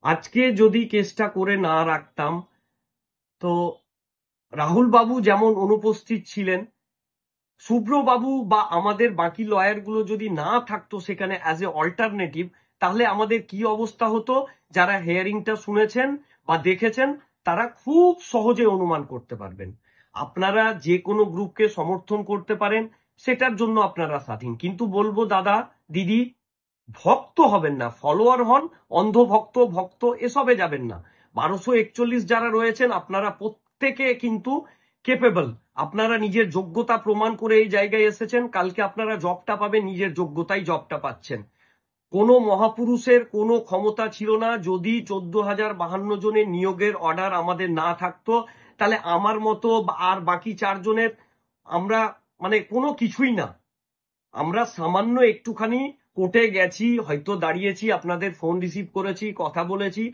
আজকে যদি কেসটা করে না রাখতাম তো রাহুল বাবু যেমন অনুপস্থিত ছিলেন, শুভ্র বাবু বা আমাদের বাকি লয়ারগুলো যদি না থাকতো সেখানে অ্যাজ এ অল্টারনেটিভ, তাহলে আমাদের কি অবস্থা হতো যারা হিয়ারিংটা শুনেছেন বা দেখেছেন তারা খুব সহজে অনুমান করতে পারবেন। আপনারা যে কোনো গ্রুপকে সমর্থন করতে পারেন, সেটার জন্য আপনারা স্বাধীন, কিন্তু বলবো দাদা দিদি, ভক্ত হবেন না, ফলোয়ার হন, অন্ধভক্ত ভক্ত এসবে যাবেন না। 1241 যারা রয়েছেন আপনারা প্রত্যেকে কিন্তু কেপেবল, আপনারা নিজের যোগ্যতা প্রমাণ করে এই জায়গায় এসেছেন, কালকে আপনারা জবটা পাবেন, নিজের যোগ্যতাই জবটা পাচ্ছেন। কোনো মহাপুরুষের কোনো ক্ষমতা ছিল না। যদি 14,052 জনের নিয়োগের অর্ডার আমাদের না থাকতো, তাহলে আমার মতো আর বাকি 4 জনের আমরা মানে কোনো কিছুই না। আমরা সামান্য একটুখানি কোর্টে গেছি, হয়তো দাঁড়িয়েছি, আপনাদের ফোন রিসিভ করেছি, কথা বলেছি,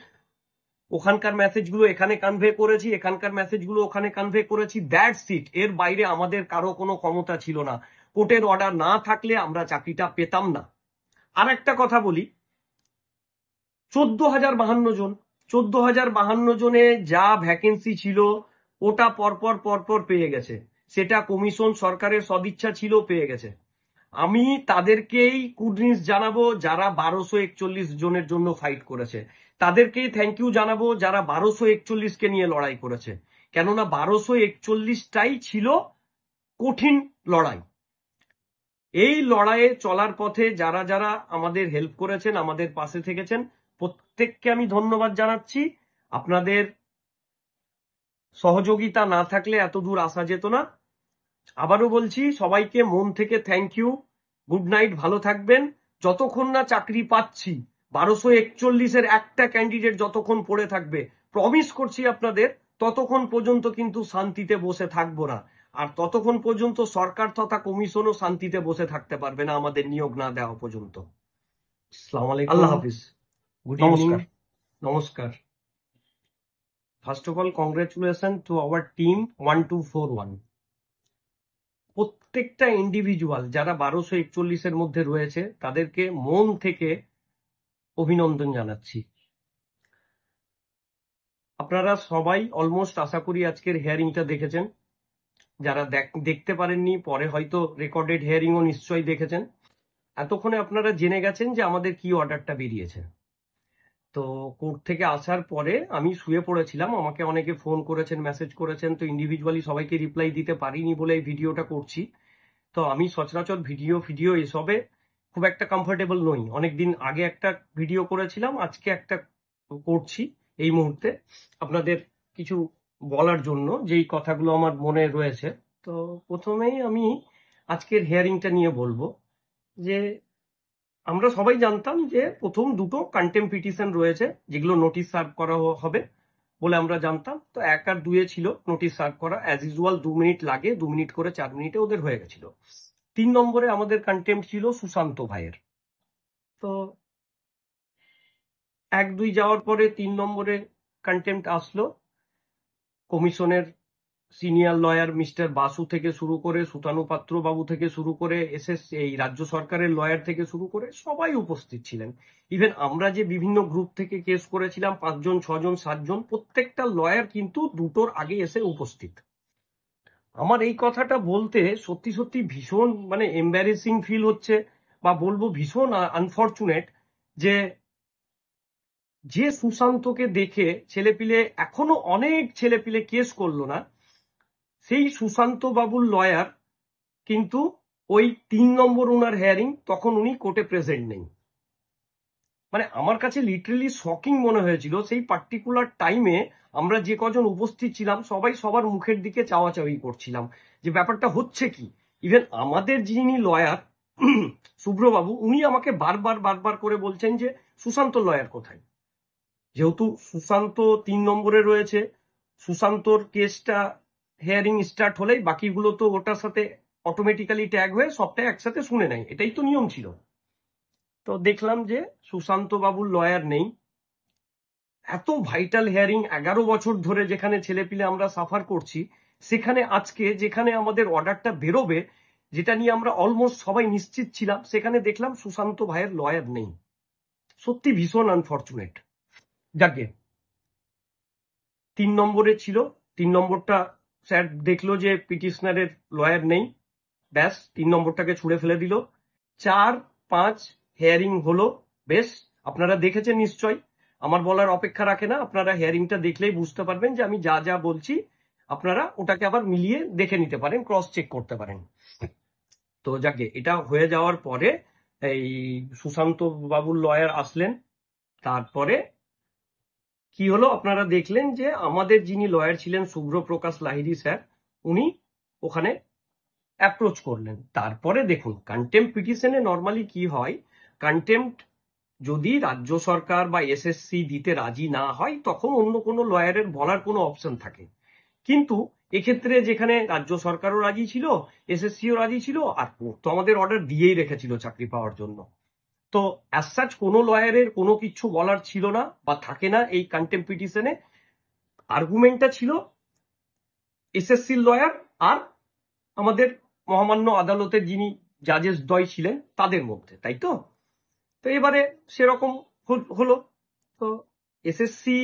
ওখানকার মেসেজগুলো এখানে কনভে করেছি, এখানকার মেসেজগুলো ওখানে কনভে করেছি, দ্যাটস ইট। এর বাইরে আমাদের কারো কোনো ক্ষমতা ছিল না। কোর্টের অর্ডার না থাকলে আমরা চাকরিটা পেতাম না। আর একটা কথা বলি, 14,052 জন, 14,052 জনে যা ভ্যাকেন্সি ছিল ওটা পরপর পরপর পেয়ে গেছে। সেটা কমিশন সরকারের সদিচ্ছা ছিল, পেয়ে গেছে। আমি তাদেরকেই কুডনিস জানাবো যারা 1241 জনের জন্য ফাইট করেছে, তাদেরকেই থ্যাংক ইউ জানাবো যারা 1241 কে নিয়ে লড়াই করেছে। কেননা 1241টাই ছিল কঠিন লড়াই। এই লড়াইয়ে চলার পথে যারা যারা আমাদের হেল্প করেছেন, আমাদের পাশে থেকেছেন, প্রত্যেককে আমি ধন্যবাদ জানাচ্ছি। আপনাদের সহযোগিতা না থাকলে এত দূর আসা যেত না। আবারও বলছি, সবাইকে মন থেকে থ্যাংক ইউ, গুড নাইট, ভালো থাকবেন। যতক্ষণ না চাকরি পাচ্ছি, 1241-এর একটা ক্যান্ডিডেট যতক্ষণ পড়ে থাকবে, প্রমিস করছি আপনাদের, ততক্ষণ পর্যন্ত কিন্তু শান্তিতে বসে থাকবো না। আর ততক্ষণ পর্যন্ত সরকার তথা কমিশনও শান্তিতে বসে থাকতে পারবে না আমাদের নিয়োগ না দেওয়া পর্যন্ত। আসসালামু আলাইকুম, আল্লাহ হাফিজ, গুড ইভিনিং, নমস্কার। First of all congratulation to our team 1241। প্রত্যেকটা ইন্ডিভিজুয়াল যারা 1241-এর মধ্যে রয়েছে তাদেরকে মন থেকে অভিনন্দন জানাচ্ছি। আপনারা সবাই অলমোস্ট আশা করি আজকের হিয়ারিংটা দেখেছেন। যারা দেখতে পারেননি, পরে হয়তো রেকর্ডেড হিয়ারিংও নিশ্চয়ই দেখেছেন। এতক্ষণে আপনারা জেনে গেছেন যে আমাদের কি অর্ডারটা বেরিয়েছে। তো কোর্ট থেকে আসার পরে আমি শুয়ে পড়েছিলাম, আমাকে অনেকে ফোন করেছেন, মেসেজ করেছেন, তো ইন্ডিভিজুয়ালি সবাইকে রিপ্লাই দিতে পারিনি বলে এই ভিডিওটা করছি। তো আমি সচরাচর ভিডিও এসবে খুব একটা কমফোর্টেবল নই। অনেকদিন আগে একটা ভিডিও করেছিলাম, আজকে একটা করছি এই মুহূর্তে আপনাদের কিছু বলার জন্য, যেই কথাগুলো আমার মনে রয়েছে। তো প্রথমেই আমি আজকের হিয়ারিংটা নিয়ে বলবো যে আমরা সবাই জানতাম যে প্রথম দুটো কন্টেম্প পিটিশন রয়েছে, যেগুলো নোটিশ সার্ভ করা হবে বলে আমরা জানতাম। তো 1 আর 2 ছিল নোটিশ সার্ভ করা, অ্যাজ ইউজুয়াল 2 মিনিট লাগে, 2 মিনিট করে 4 মিনিটে ওদের হয়ে গেছিল। 3 নম্বরে আমাদের কন্টেম্প ছিল সুশান্ত ভাইয়ের। তো 1-2 যাওয়ার পরে 3 নম্বরে কন্টেম্প আসলো। কমিশনের সিনিয়র লয়ার মিস্টার বাসু থেকে শুরু করে, সুতানু পাত্র বাবু থেকে শুরু করে, এই রাজ্য সরকারের লয়ার থেকে শুরু করে সবাই উপস্থিত ছিলেন। ইভেন আমরা যে বিভিন্ন গ্রুপ থেকে কেস করেছিলাম, 5 জন 6 জন 7 জন, প্রত্যেকটা লয়ার কিন্তু দুটোর আগে এসে উপস্থিত। আমার এই কথাটা বলতে সত্যি সত্যি ভীষণ মানে এম্বারেসিং ফিল হচ্ছে, বা বলবো ভীষণ আনফরচুনেট, যে সুশান্তকে দেখে ছেলেপিলে, এখনো অনেক ছেলেপিলে কেস করলো না, সেই সুশান্ত বাবুর লয়ার কিন্তু ওই 3 নম্বর উনার হেয়ারিং, তখন উনি কোর্টে প্রেজেন্ট নেই। মানে আমার কাছে লিটারেলি শকিং মনে হয়েছিল। সেই পার্টিকুলার টাইমে আমরা যে কজন উপস্থিত ছিলাম সবাই সবার মুখের দিকে চাওয়াচাওয়ি করছিলাম যে ব্যাপারটা হচ্ছে কি। ইভেন আমাদের যিনি লয়ার শুভ্রবাবু, উনি আমাকে বারবার করে বলছেন যে সুশান্ত লয়ার কোথায়। যেহেতু সুশান্ত 3 নম্বরে রয়েছে, সুশান্তর কেসটা হিয়ারিং স্টার্ট হলেই বাকিগুলো তো ওটার সাথে অটোমেটিক্যালি ট্যাগ হয়ে সবটা একসাথে শুনে নেয়, এটাই তো নিয়ম ছিল। তো দেখলাম যে সুশান্ত বাবুর লয়ার নেই। এত ভাইটাল হিয়ারিং, 11 বছর ধরে যেখানে ছেলেপিলে আমরা সাফার করছি, সেখানে আজকে যেখানে আমাদের অর্ডারটা বেরোবে, যেটা নিয়ে আমরা অলমোস্ট সবাই নিশ্চিত ছিলাম, সেখানে দেখলাম সুশান্ত ভাইয়ের লয়ার নেই। সত্যি ভীষণ আনফরচুনেট। যাকে 3 নম্বরে ছিল, 3 নম্বরটা স্যার দেখলো যে পিটিশনারের লয়ার নেই, ব্যাস 3 নম্বরটাকে ছুঁড়ে ফেলে দিল। 4-5 হেয়ারিং হলো, বেশ আপনারা দেখেছেন নিশ্চয়, আমার বলার অপেক্ষা রাখে না, আপনারা হেয়ারিংটা দেখলেই বুঝতে পারবেন যে আমি যা যা বলছি আপনারা ওটাকে আবার মিলিয়ে দেখে নিতে পারেন, ক্রস চেক করতে পারেন। তো যাকে এটা হয়ে যাওয়ার পরে এই সুশান্ত বাবুর লয়ার আসলেন, তারপরে কি হলো আপনারা দেখলেন যে আমাদের যিনি লয়ার ছিলেন শুভ্র প্রকাশ লাহিড়ী স্যার, উনি ওখানে অ্যাপ্রোচ করলেন। তারপরে দেখুন কন্টেম্পট পিটিশনে নর্মালি কি হয়, কন্টেম্পট যদি রাজ্য সরকার বা এসএসসি দিতে রাজি না হয় তখন অন্য কোনো লয়ারের বলার কোনো অপশন থাকে, কিন্তু এক্ষেত্রে যেখানে রাজ্য সরকারও রাজি ছিল, এসএসসিও রাজি ছিল, আর তো আমাদের অর্ডার দিয়েই রেখেছিল চাকরি পাওয়ার জন্য, তো অ্যাজ সাচ কোনো লয়ারের কোনো কিছু বলার ছিল না বা থাকে না এই কন্টেম্পট পিটিশনে। আর্গুমেন্টটা ছিল এসএসসির লয়ার আর আমাদের মহামান্য আদালতের যিনি জাজেস দ্বয় ছিলেন তাদের মধ্যে, তাই তো। তো এবারে সেরকম হলো। তো এসএসসি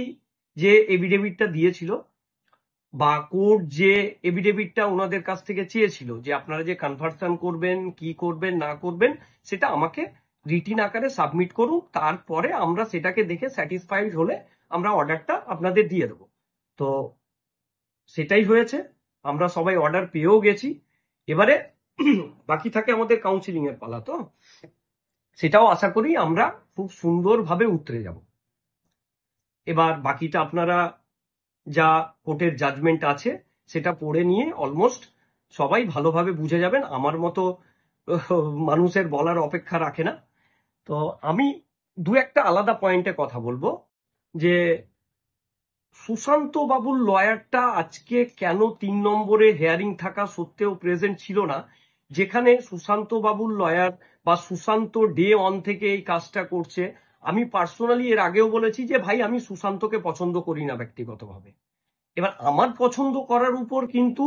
যে এফিডেভিটটা দিয়েছিল বা কোর্ট যে এফিডেভিটটা ওনাদের কাছ থেকে চেয়েছিল যে আপনারা যে কনভার্সন করবেন, কি করবেন না করবেন, সেটা আমাকে রিটিন আকারে সাবমিট করুন, তারপরে আমরা সেটাকে দেখে স্যাটিসফাইড হলে আমরা অর্ডারটা আপনাদের দিয়ে দেবো। তো সেটাই হয়েছে, আমরা সবাই অর্ডার পেয়েও গেছি। এবারে বাকি থাকে আমাদের কাউন্সিলিং এর পালা, তো সেটাও আশা করি আমরা খুব সুন্দরভাবে উতরে যাব। এবার বাকিটা আপনারা যা কোর্টের জাজমেন্ট আছে সেটা পড়ে নিয়ে অলমোস্ট সবাই ভালোভাবে বুঝে যাবেন, আমার মতো মানুষের বলার অপেক্ষা রাখে না। তো আমি দু একটা আলাদা পয়েন্টে কথা বলবো, যে সুশান্ত বাবুর লয়ারটা আজকে কেন 3 নম্বরে হেয়ারিং থাকা সত্ত্বেও প্রেজেন্ট ছিল না, যেখানে সুশান্ত বাবুর লয়ার বা সুশান্ত ডে 1 থেকে এই কাজটা করছে। আমি পার্সোনালি এর আগেও বলেছি যে ভাই আমি সুশান্তকে পছন্দ করি না ব্যক্তিগতভাবে, এবার আমার পছন্দ করার উপর কিন্তু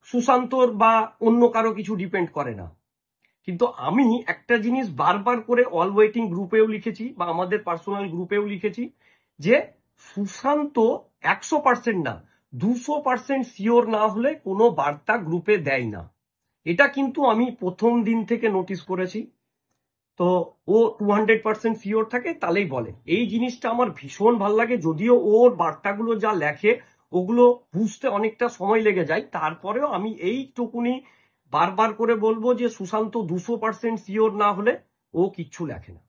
সুশান্তর বা অন্য কারো কিছু ডিপেন্ড করে না, কিন্তু আমি একটা জিনিস বারবার করে অল ওয়েটিং গ্রুপেও লিখেছি বা আমাদের পার্সোনাল গ্রুপেও লিখেছি যে সুশান্ত 100% না 200% শিওর না হলে কোনো বার্তা গ্রুপে দেয় না, এটা কিন্তু আমি প্রথম দিন থেকে নোটিস করেছি। তো ও 200% শিওর থাকে তাহলেই বলে, এই জিনিসটা আমার ভীষণ ভাল লাগে, যদিও ওর বার্তাগুলো যা লেখে ওগুলো বুঝতে অনেকটা সময় লেগে যায়, তারপরেও আমি এইটুকুনি বারবার করে বলবো যে সুশান্ত 200% শিওর না হলে ও কিচ্ছু লেখে না।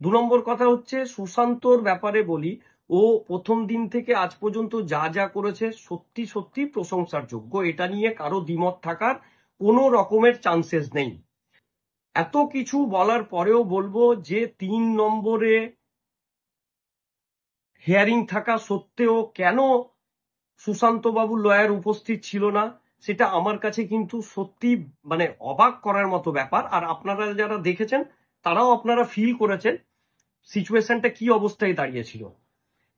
2 নম্বর কথা হচ্ছে সুশান্তর ব্যাপারে বলি, ও প্রথম দিন থেকে আজ পর্যন্ত যা যা করেছে সত্যি সত্যি প্রশংসার যোগ্য, এটা নিয়ে কারো দ্বিমত থাকার কোনো রকমের চান্সেস নেই। এত কিছু বলার পরেও বলবো যে 3 নম্বরে হিয়ারিং থাকা সত্ত্বেও কেন সুশান্ত বাবু লয়ার উপস্থিত ছিল না, সেটা আমার কাছে কিন্তু সত্যি মানে অবাক করার মতো ব্যাপার। আর আপনারা যারা দেখেছেন তারাও আপনারা ফিল করেছেন সিচুয়েশনটা কি অবস্থায় দাঁড়িয়েছিল।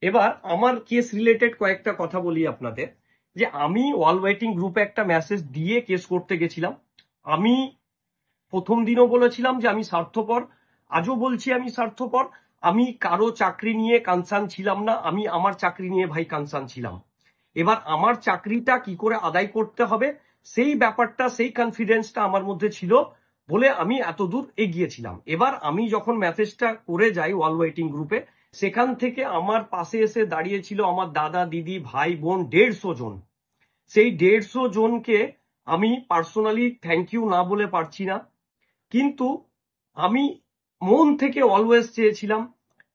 এবার আমার কেস রিলেটেড কয়েকটা কথা বলি আপনাদের, যে আমি অল ওয়েটিং গ্রুপে একটা মেসেজ দিয়ে কেস করতে গেছিলাম। আমি প্রথম দিনও বলেছিলাম যে আমি স্বার্থপর, আজও বলছি আমি স্বার্থপর, আমি কারো চাকরি নিয়ে কনসার্ন ছিলাম না, আমি আমার চাকরি নিয়ে ভাই কনসার্ন ছিলাম। এবার আমার চাকরিটা কি করে আদায় করতে হবে সেই ব্যাপারটা, সেই কনফিডেন্সটা আমার মধ্যে ছিল বলে আমি এতদূর এগিয়েছিলাম। এবার আমি যখন মেসেজটা করে যাই অল ওয়েটিং গ্রুপে, সেখান থেকে আমার পাশে এসে দাঁড়িয়েছিল আমার দাদা দিদি ভাই বোন 150 জন। সেই 150 জনকে আমি পার্সোনালি থ্যাংক ইউ না বলে পারছি না, কিন্তু আমি মন থেকে অলওয়েজ চেয়েছিলাম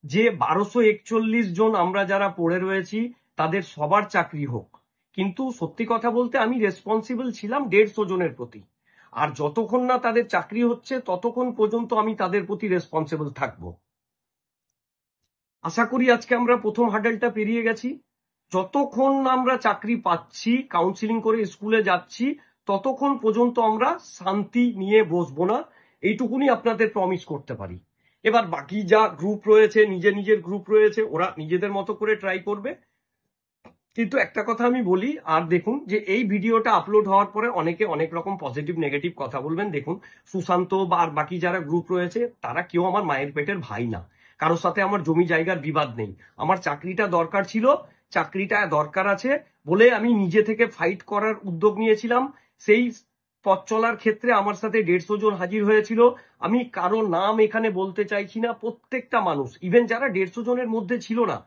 যে 1241 জন আমরা যারা পড়ে রয়েছি তাদের সবার চাকরি হোক, কিন্তু সত্যি কথা বলতে আমি রেসপন্সিবল ছিলাম 150 জনের প্রতি, আর যতক্ষণ না তাদের চাকরি হচ্ছে ততক্ষণ পর্যন্ত আমি তাদের প্রতি রেসপন্সিবল থাকবো। আশা করি আজকে আমরা প্রথম হার্ডেলটা পেরিয়ে গেছি, যতক্ষণ আমরা চাকরি পাচ্ছি কাউন্সিলিং করে স্কুলে যাচ্ছি ততক্ষণ পর্যন্ত আমরা শান্তি নিয়ে বসবো না, এইটুকুনি আপনাদের প্রমিস করতে পারি। এবার বাকি যা গ্রুপ রয়েছে নিজের নিজের গ্রুপ রয়েছে ওরা নিজেদের মতো করে ট্রাই করবে, কিন্তু একটা কথা আমি বলি, আর দেখুন যে এই ভিডিওটা আপলোড হওয়ার পরে অনেকে অনেক রকম পজিটিভ নেগেটিভ কথা বলবেন, দেখুন সুশান্ত বা আর বাকি যারা গ্রুপ রয়েছে তারা কেউ আমার মায়ের পেটের ভাই না, কারোর সাথে আমার জমি জায়গার বিবাদ নেই। আমার চাকরিটা দরকার ছিল, চাকরিটা দরকার আছে বলে আমি নিজে থেকে ফাইট করার উদ্যোগ নিয়েছিলাম। সেই পথ চলার ক্ষেত্রে আমার সাথে 150 জন হাজির হয়েছিল। আমি কারো নাম এখানে বলতে চাইছি না, প্রত্যেকটা মানুষ, ইভেন যারা 150 জনের মধ্যে ছিল না,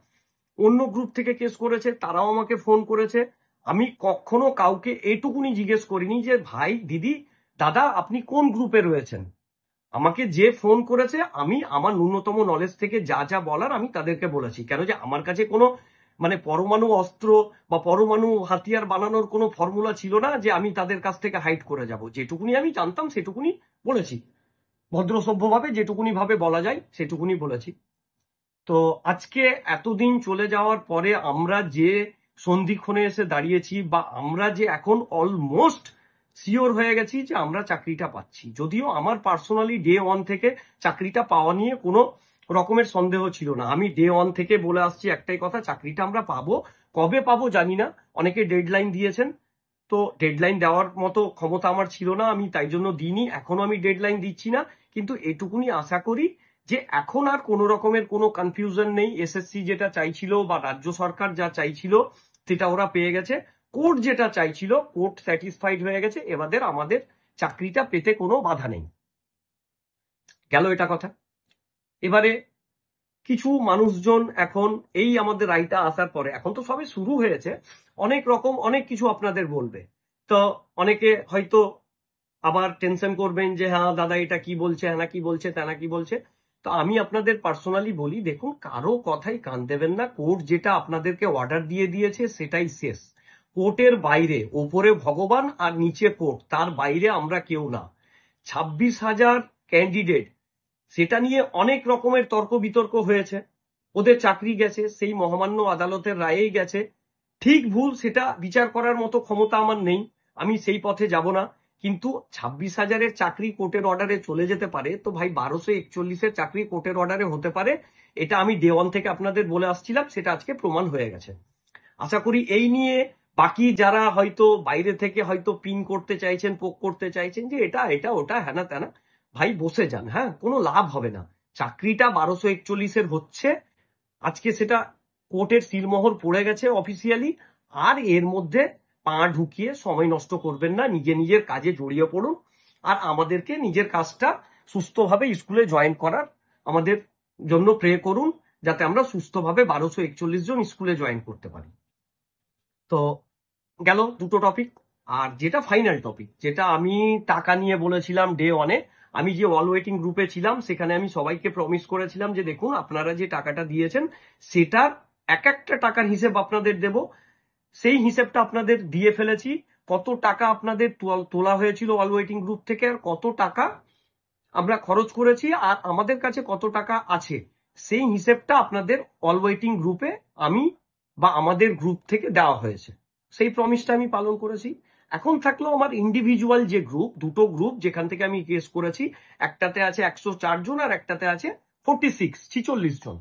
অন্য গ্রুপ থেকে কেস করেছে, তারাও আমাকে ফোন করেছে। আমি কখনো কাউকে এটুকুনি জিজ্ঞেস করিনি যে ভাই, দিদি, দাদা, আপনি কোন গ্রুপে রয়েছেন। আমাকে যে ফোন করেছে, আমি আমার ন্যূনতম নলেজ থেকে যা যা বলার আমি তাদেরকে বলেছি। কেন যে আমার কাছে কোনো পরমাণু অস্ত্র বা পরমাণু হাতিয়ার বানানোর কোনো ফর্মুলা ছিল না যে আমি তাদের কাছ থেকে হাইড করে যাব। যেটুকুনি আমি জানতাম সেটুকুনি বলেছি, ভদ্র সভ্যভাবে যেটুকুনি ভাবে বলা যায় সেটুকুনি বলেছি। তো আজকে এতদিন চলে যাওয়ার পরে আমরা যে সন্ধিক্ষণে এসে দাঁড়িয়েছি, বা আমরা যে এখন অলমোস্ট শিওর হয়ে গেছি যে আমরা চাকরিটা পাচ্ছি, যদিও আমার পার্সোনালি ডে 1 থেকে চাকরিটা পাওয়া নিয়ে কোনো রকমের সন্দেহ ছিল না। আমি ডে 1 থেকে বলে আসছি একটাই কথা, চাকরিটা আমরা পাবো। কবে পাবো জানি না, অনেকে ডেডলাইন দিয়েছেন, তো ডেডলাইন দেওয়ার মতো ক্ষমতা আমার ছিল না, আমি তাই জন্য দিইনি। এখনো আমি ডেডলাইন দিচ্ছি না, কিন্তু এটুকুনি আশা করি যে এখন আর কোনো রকমের কোনো কনফিউশন নেই। এসএসসি যেটা চাইছিল বা রাজ্য সরকার যা চাইছিল সেটা ওরা পেয়ে গেছে। কোর্ট যেটা চাইছিল, কোর্ট স্যাটিসফাইড হয়ে গেছে। এবারে আমাদের চাকরিটা পেতে কোনো বাধা নেই। গেল এটা কথা। এবারে কিছু মানুষজন এখন এই আমাদের রায়টা আসার পরে, এখন তো সবে শুরু হয়েছে, অনেক রকম অনেক কিছু আপনাদের বলবে। তো অনেকে হয়তো আবার টেনশন করবেন যে হ্যাঁ দাদা এটা কি বলছে, হ্যাঁ কি বলছে, তা কি বলছে। তো আমি আপনাদের পার্সোনালি বলি, দেখুন, কারো কথাই কান দেবেন না। কোর্ট যেটা আপনাদেরকে অর্ডার দিয়ে দিয়েছে সেটাই শেষ। কোর্টের বাইরে, ওপরে ভগবান আর নিচে কোর্ট, তার বাইরে আমরা কেউ না। 26,000 ক্যান্ডিডেট, সেটা নিয়ে অনেক রকমের তর্ক বিতর্ক হয়েছে। ওদের চাকরি গেছে, সেই মহামান্য আদালতের রায়েই গেছে। ঠিক ভুল সেটা বিচার করার মতো ক্ষমতা আমার নেই, আমি সেই পথে যাব না। কিন্তু 26,000-এর চাকরি কোর্টের অর্ডারে চলে যেতে পারে, তো ভাই 1241-এর চাকরি কোর্টের অর্ডারে হতে পারে। এটা আমি ডে 1 থেকে আপনাদের বলে আসছিলাম, সেটা আজকে প্রমাণ হয়ে গেছে। আশা করি এই নিয়ে বাকি যারা হয়তো বাইরে থেকে হয়তো পিন করতে চাইছেন, পোক করতে চাইছেন যে এটা এটা ওটা হ্যানা ত্যানা, ভাই বসে যান। হ্যাঁ, কোনো লাভ হবে না। চাকরিটা 1241-এর হচ্ছে, আজকে সেটা কোর্টের সিলমোহর পড়ে গেছে অফিসিয়ালি। আর এর মধ্যে পা ঢুকিয়ে সময় নষ্ট করবেন না, নিজের কাজে জড়িয়ে পড়ুন। আর আমাদেরকে নিজের কাজটা সুস্থভাবে স্কুলে জয়েন করার আমাদের জন্য প্রে করুন, যাতে আমরা সুস্থভাবে 1241 জন স্কুলে জয়েন করতে পারি। তো গেল দুটো টপিক। আর যেটা ফাইনাল টপিক, যেটা আমি টাকা নিয়ে বলেছিলাম ডে 1-এ, আমি যে অল ওয়েটিং গ্রুপে ছিলাম সেখানে আমি সবাইকে প্রমিস করেছিলাম যে দেখুন, আপনারা যে টাকাটা দিয়েছেন সেটার এক একটা টাকার হিসেব আপনাদের দেব। সেই হিসেবটা আপনাদের দিয়ে ফেলেছি। কত টাকা আপনাদের তোলা হয়েছিল অল ওয়েটিং গ্রুপ থেকে, আর কত টাকা আমরা খরচ করেছি, আর আমাদের কাছে কত টাকা আছে, সেই হিসেবটা আপনাদের অল ওয়েটিং গ্রুপে আমি বা আমাদের গ্রুপ থেকে দেওয়া হয়েছে। সেই প্রমিসটা আমি পালন করেছি। এখন থাকলো আমার ইন্ডিভিজুয়াল যে গ্রুপ, দুটো গ্রুপ যেখান থেকে আমি কেস করেছি, একটাতে আছে 104 জন আর একটাতে আছে 46 জন।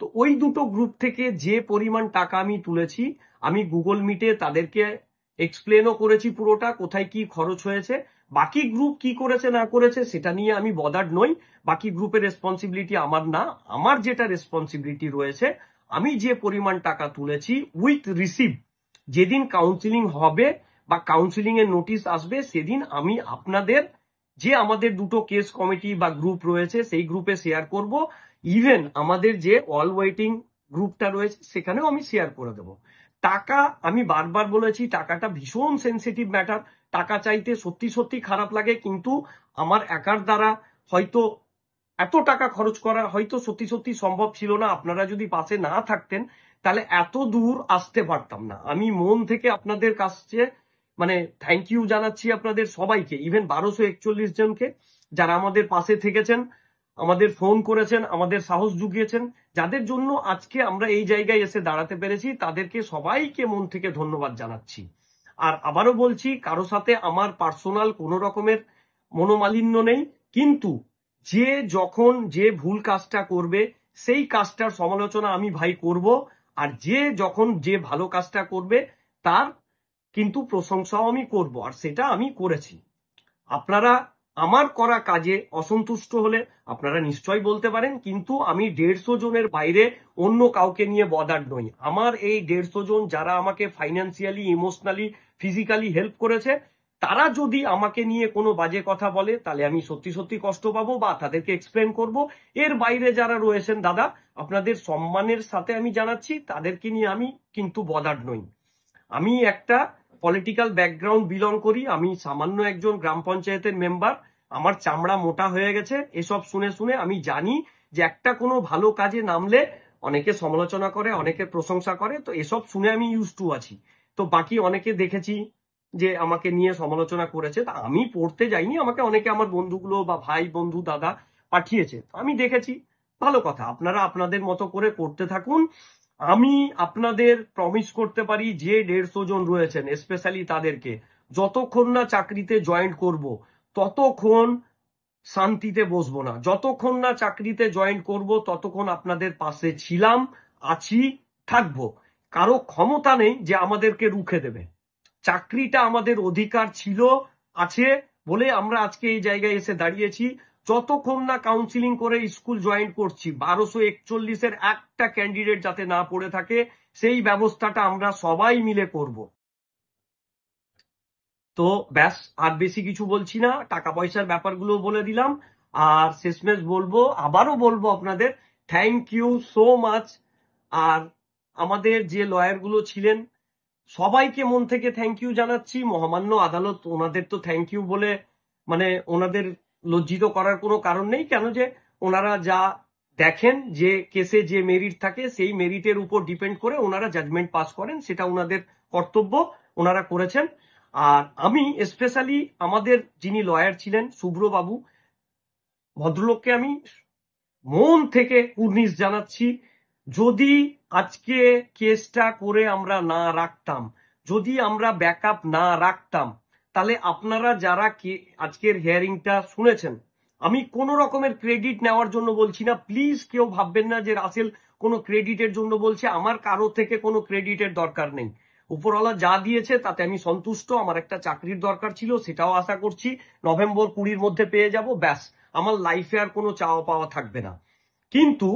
তো ওই দুটো গ্রুপ থেকে যে পরিমাণ টাকা আমি তুলেছি, আমি গুগল মিটে তাদেরকে এক্সপ্লেনও করেছি পুরোটা, কোথায় কি খরচ হয়েছে। বাকি গ্রুপ কি করেছে না করেছে সেটা নিয়ে আমি বদার্ড নই, বাকি গ্রুপের রেসপন্সিবিলিটি আমার না। আমার যেটা রেসপন্সিবিলিটি রয়েছে, আমি যে পরিমাণ টাকা তুলেছি উইথ রিসিভ, যেদিন কাউন্সিলিং হবে বা কাউন্সিলিং এর নোটিশ আসবে, সেদিন আমি আপনাদের যে আমাদের দুটো কেস কমিটি বা গ্রুপ রয়েছে সেই গ্রুপে শেয়ার করব। ইভেন আমাদের যে অল ওয়েটিং গ্রুপটা রয়েছে সেখানেও আমি শেয়ার করে দেব। টাকা, আমি বারবার বলেছি, টাকাটা ভীষণ সেন্সিটিভ ম্যাটার। টাকা চাইতে সত্যি সত্যি খারাপ লাগে, কিন্তু আমার একার দ্বারা হয়তো এত টাকা খরচ করা হয়তো সত্যি সত্যি সম্ভব ছিল না। আপনারা যদি পাশে না থাকতেন তাহলে এত দূর আসতে পারতাম না। আমি মন থেকে আপনাদের কাছে থ্যাংক ইউ জানাচ্ছি আপনাদের সবাইকে, ইভেন 1241 জনকে যারা আমাদের পাশে থেকেছেন, আমাদের ফোন করেছেন, আমাদের সাহস জুগিয়েছেন, যাদের জন্য আজকে আমরা এই জায়গায় এসে দাঁড়াতে পেরেছি, তাদেরকে সবাইকে মন থেকে ধন্যবাদ জানাচ্ছি। আর আবারও বলছি, কারো সাথে আমার পার্সোনাল কোনো রকমের মনোমালিন্য নেই, কিন্তু যে যখন যে ভুল কাজটা করবে সেই কাজটার সমালোচনা আমি ভাই করব, আর যে যখন যে ভালো কাজটা করবে তার কিন্তু প্রশংসাও আমি করব, আর সেটা আমি করেছি। আপনারা আমার করা কাজে অসন্তুষ্ট হলে আপনারা নিশ্চয়ই বলতে পারেন, কিন্তু আমি 150 জনের বাইরে অন্য কাউকে নিয়ে বদার নই। আমার এই 150 জন যারা আমাকে ফাইন্যান্সিয়ালি, ইমোশনালি, ফিজিক্যালি হেল্প করেছে, তারা যদি আমাকে নিয়ে কোনো বাজে কথা বলে তাহলে আমি সত্যি সত্যি কষ্ট পাবো বা তাদেরকে এক্সপ্লেন করব। এর বাইরে যারা রয়েছেন দাদা, আপনাদের সম্মানের সাথে আমি জানাচ্ছি, তাদেরকে নিয়ে আমি কিন্তু বদার নই। আমি একটা পলিটিক্যাল ব্যাকগ্রাউন্ড বিলং করি, আমি সামান্য একজন গ্রাম পঞ্চায়েতের মেম্বার, আমার চামড়া মোটা হয়ে গেছে এসব শুনে শুনে। আমি জানি যে একটা কোনো ভালো কাজে নামলে অনেকে সমালোচনা করে, অনেকে প্রশংসা করে, তো এসব শুনে আমি ইউজ টু আছি। তো বাকি অনেকে দেখেছি যে আমাকে নিয়ে সমালোচনা করেছে, তা আমি পড়তে যাইনি, আমাকে অনেকে আমার বন্ধুগুলো বা ভাই বন্ধু দাদা পাঠিয়েছে, আমি দেখেছি। ভালো কথা, আপনারা আপনাদের মতো করে করতে থাকুন। আমি আপনাদের প্রমিস করতে পারি যে 150 জন রয়েছেন, স্পেশালি তাদেরকে যতক্ষণ না চাকরিতে জয়েন করব ততক্ষণ শান্তিতে বসবো না। যতক্ষণ না চাকরিতে জয়েন করব ততক্ষণ আপনাদের পাশে ছিলাম, আছি, থাকবো। কারো ক্ষমতা নেই যে আমাদেরকে রুখে দেবে। চাকরিটা আমাদের অধিকার ছিল, আছে বলে আমরা আজকে এই জায়গায় এসে দাঁড়িয়েছি। যতক্ষণ না কাউন্সিলিং করে স্কুল জয়েন করছি, 1241-এর একটা ক্যান্ডিডেট যাতে না পড়ে থাকে, সেই ব্যবস্থাটা আমরা সবাই মিলে করব। তো ব্যাস, আর বেশি কিছু বলছি না, টাকা পয়সার ব্যাপারগুলো বলে দিলাম। আর শেষমেশ বলবো, আবারও বলবো আপনাদের থ্যাংক ইউ সো মাচ। আর আমাদের যে লয়ারগুলো ছিলেন সবাইকে মন থেকে থ্যাংক ইউ জানাচ্ছি। মহামান্য আদালত, ওনাদের তো থ্যাংক ইউ বলে মানে ওনাদের লজ্জিত করার কোনো কারণ নেই, কেন যে ওনারা যা দেখেন যে কেসে যে মেরিট থাকে সেই মেরিটের উপর ডিপেন্ড করে ওনারা জাজমেন্ট পাস করেন, সেটা ওনাদের কর্তব্য, ওনারা করেছেন। আর আমি স্পেশালি আমাদের যিনি লয়ার ছিলেন শুভ্র বাবু, ভদ্রলোককে আমি মন থেকে কুর্নিশ জানাচ্ছি। যদি আজকে কেসটা করে আমরা না রাখতাম, যদি আমরা ব্যাকআপ না রাখতাম, তাহলে আপনারা যারা আজকের হিয়ারিংটা শুনেছেন, আমি কোনো রকমের ক্রেডিট নেওয়ার জন্য বলছি না, প্লিজ কেউ ভাববেন না যে রাসেল কোনো ক্রেডিটের জন্য বলছে। আমার কারো থেকে কোনো ক্রেডিটের দরকার নেই। উপরওয়ালা যা দিয়েছে তাতে আমি সন্তুষ্ট। আমার একটা চাকরির দরকার ছিল, সেটাও আশা করছি নভেম্বর 20-র মধ্যে পেয়ে যাব। ব্যাস, আমার লাইফে আর কোনো চাওয়া পাওয়া থাকবে না। কিন্তু